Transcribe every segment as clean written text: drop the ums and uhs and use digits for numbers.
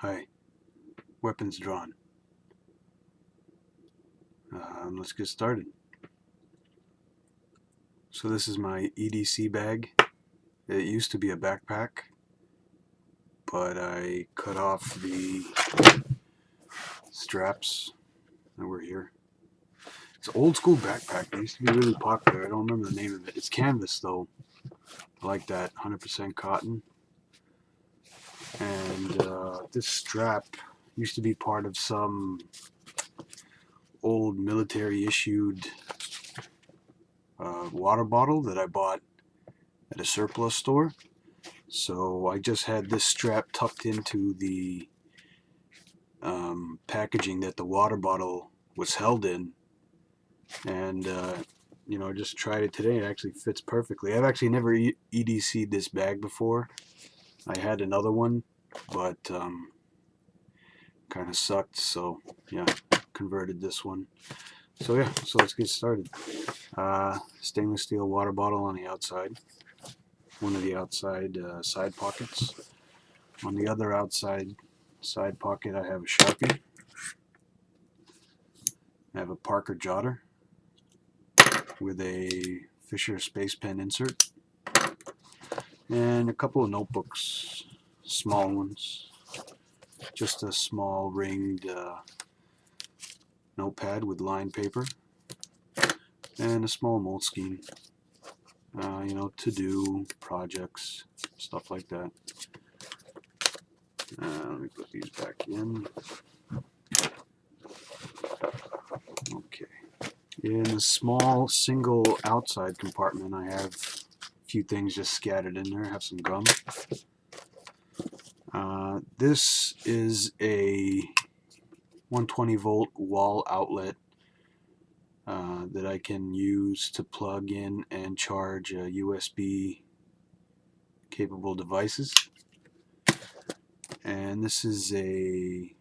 Hi, weapons drawn. Let's get started. So this is my EDC bag. It used to be a backpack, but I cut off the straps that were here. It's an old school backpack. It used to be really popular. I don't remember the name of it. It's canvas though. I like that, 100% cotton. And this strap used to be part of some old military issued water bottle that I bought at a surplus store. So I just had this strap tucked into the packaging that the water bottle was held in, and you know, just tried it today. It actually fits perfectly. I've actually never EDC'd this bag before. I had another one, but kind of sucked, so yeah, converted this one. So yeah, so let's get started. Stainless steel water bottle on the outside, one of the outside side pockets. On the other outside side pocket, I have a Sharpie. I have a Parker Jotter with a Fisher Space Pen insert, and a couple of notebooks, small ones, just a small ringed notepad with lined paper, and a small Moleskine, you know, to do projects, stuff like that. Let me put these back in. Okay. In a small single outside compartment, I have a few things just scattered in there. I have some gum. This is a 120 volt wall outlet that I can use to plug in and charge USB capable devices. And this is a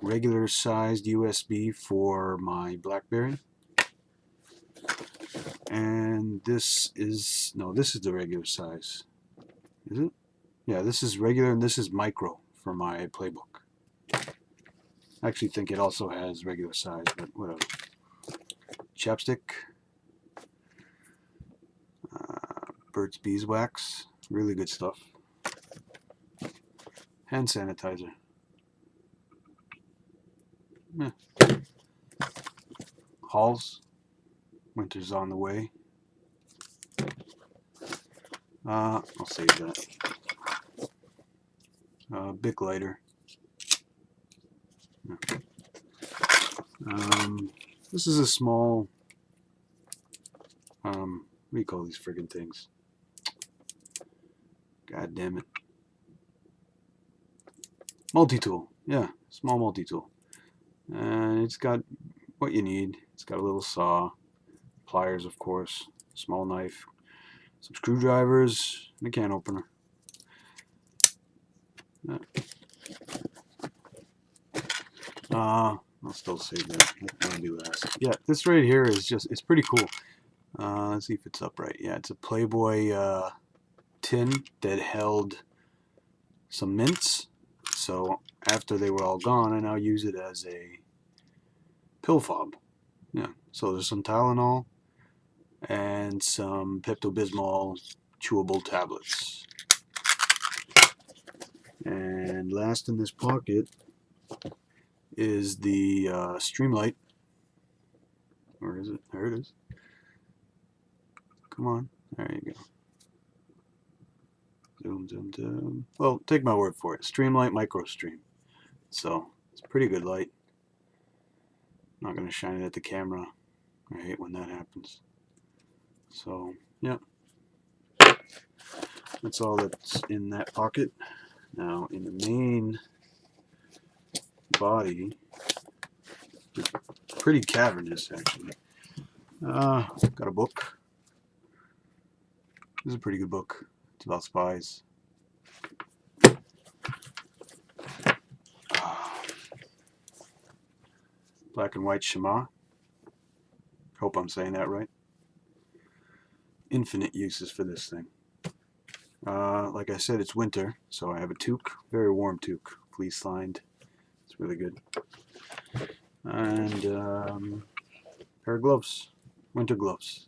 regular sized USB for my BlackBerry. And this is, no, this is the regular size. Is it? Yeah, this is regular and this is micro for my playbook. I actually think it also has regular size, but whatever. Chapstick. Burt's Beeswax. Really good stuff. Hand sanitizer. Halls. Winter's on the way. I'll save that. Bic lighter. This is a small, what do you call these friggin' things? God damn it. Multi-tool. Yeah, small multi-tool. And it's got what you need. It's got a little saw, pliers, of course, small knife, some screwdrivers, and a can opener. I'll still save that. I'll do last. Yeah, this right here is just, it's pretty cool. Let's see if it's upright. Yeah, it's a Playboy tin that held some mints. So after they were all gone, I now use it as a pill fob. Yeah, so there's some Tylenol and some Pepto-Bismol chewable tablets. And last in this pocket is the Streamlight. Where is it? There it is. Come on. There you go. Zoom, zoom, zoom. Well, take my word for it. Streamlight Micro Stream. So, it's a pretty good light. Not going to shine it at the camera. I hate when that happens. So, yeah. That's all that's in that pocket. Now, in the main body, it's pretty cavernous, actually. Got a book. This is a pretty good book. It's about spies. Black and white Shema. Hope I'm saying that right. Infinite uses for this thing. Like I said, it's winter, so I have a toque, very warm toque, fleece lined. It's really good. And pair of gloves, winter gloves.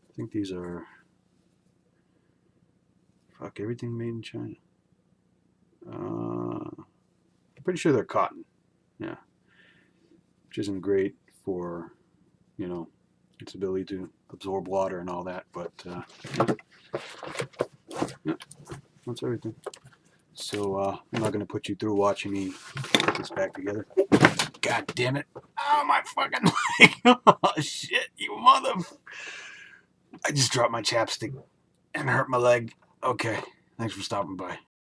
I think these are, fuck, everything made in China. I'm pretty sure they're cotton. Yeah, which isn't great for, you know, its ability to absorb water and all that, but yeah, that's everything. So I'm not going to put you through watching me put this back together. God damn it. Oh, my fucking leg. Oh, shit, you mother... I just dropped my chapstick and hurt my leg. Okay, thanks for stopping by.